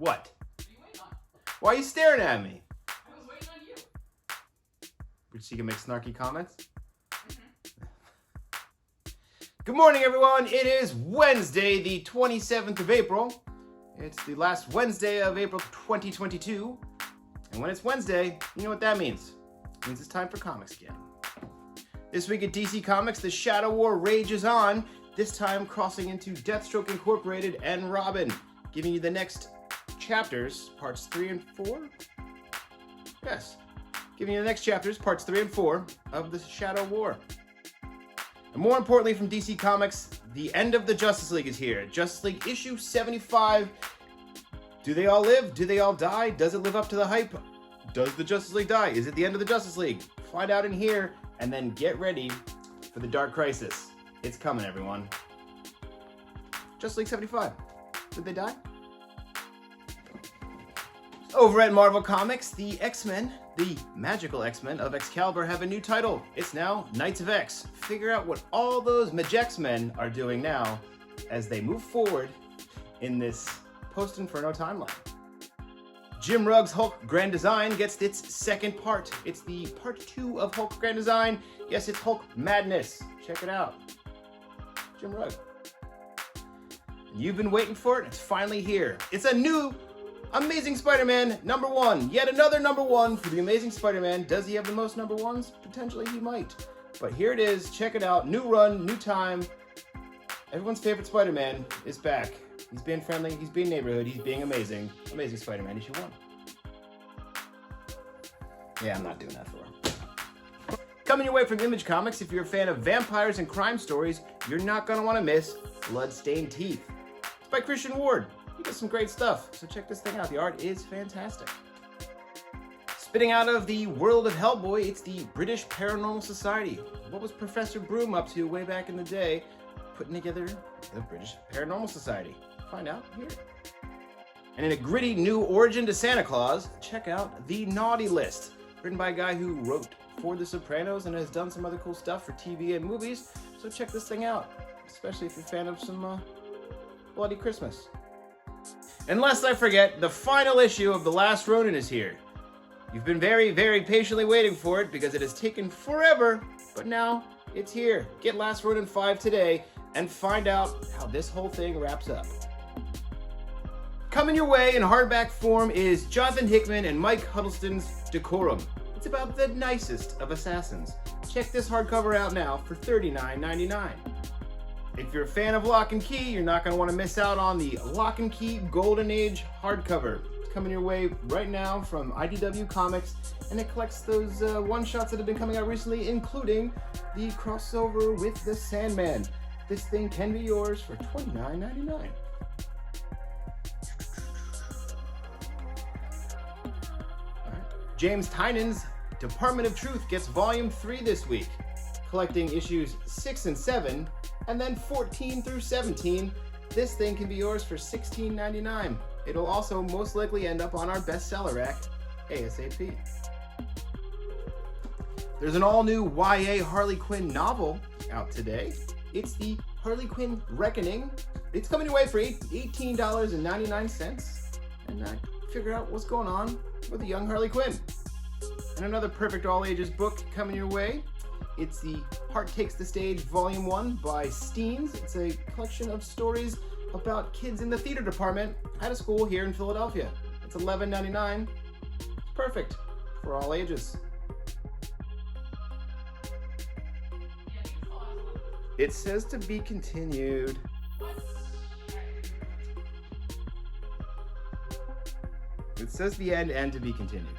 What? What are you waiting on? Why are you staring at me? I was waiting on you. So you can make snarky comments? Mm-hmm. Good morning, everyone. It is Wednesday, the 27th of April. It's the last Wednesday of April 2022. And when it's Wednesday, you know what that means. It means it's time for comics again. This week at DC Comics, the Shadow War rages on, this time crossing into Deathstroke Incorporated and Robin, giving you the next chapters, parts 3 and 4? Yes. Giving you the next chapters, parts 3 and 4 of the Shadow War. And more importantly from DC Comics, the end of the Justice League is here. Justice League issue 75. Do they all live? Do they all die? Does it live up to the hype? Does the Justice League die? Is it the end of the Justice League? Find out in here, and then get ready for the Dark Crisis. It's coming, everyone. Justice League 75. Did they die? Over at Marvel Comics, the X-Men, the magical X-Men of Excalibur, have a new title. It's now Knights of X. Figure out what all those Majex-Men are doing now as they move forward in this post-Inferno timeline. Jim Rugg's Hulk Grand Design gets its second part. It's the part 2 of Hulk Grand Design. Yes, it's Hulk Madness. Check it out. Jim Rugg. You've been waiting for it. It's finally here. It's a new Amazing Spider-Man #1. Yet another #1 for the Amazing Spider-Man. Does he have the most #1s? Potentially he might. But here it is. Check it out. New run, new time. Everyone's favorite Spider-Man is back. He's being friendly, he's being neighborhood, he's being amazing. Amazing Spider-Man issue 1. Yeah, I'm not doing that for him. Coming your way from Image Comics, if you're a fan of vampires and crime stories, you're not going to want to miss Bloodstained Teeth. It's by Christian Ward. He does some great stuff, so check this thing out. The art is fantastic. Spitting out of the world of Hellboy, it's the British Paranormal Society. What was Professor Broom up to way back in the day, putting together the British Paranormal Society? Find out here. And in a gritty new origin to Santa Claus, check out The Naughty List, written by a guy who wrote for The Sopranos and has done some other cool stuff for TV and movies, so check this thing out, especially if you're a fan of some Bloody Christmas. And lest I forget, the final issue of The Last Ronin is here. You've been very, very patiently waiting for it because it has taken forever, but now it's here. Get Last Ronin 5 today and find out how this whole thing wraps up. Coming your way in hardback form is Jonathan Hickman and Mike Huddleston's Decorum. It's about the nicest of assassins. Check this hardcover out now for $39.99. If you're a fan of Lock and Key, you're not going to want to miss out on the Lock and Key Golden Age hardcover. It's coming your way right now from IDW Comics, and it collects those one-shots that have been coming out recently, including the crossover with the Sandman. This thing can be yours for $29.99. James Tynan's Department of Truth gets Volume 3 this week, collecting issues 6 and 7, and then 14 through 17. This thing can be yours for $16.99. It'll also most likely end up on our bestseller rack ASAP. There's an all-new YA Harley Quinn novel out today. It's the Harley Quinn Reckoning. It's coming your way for $18.99, and figure out what's going on with the young Harley Quinn. And another perfect all-ages book coming your way. It's the Heart Takes the Stage Volume 1 by Steens. It's a collection of stories about kids in the theater department at a school here in Philadelphia. It's $11.99. It's perfect for all ages. It says to be continued. It says the end and to be continued.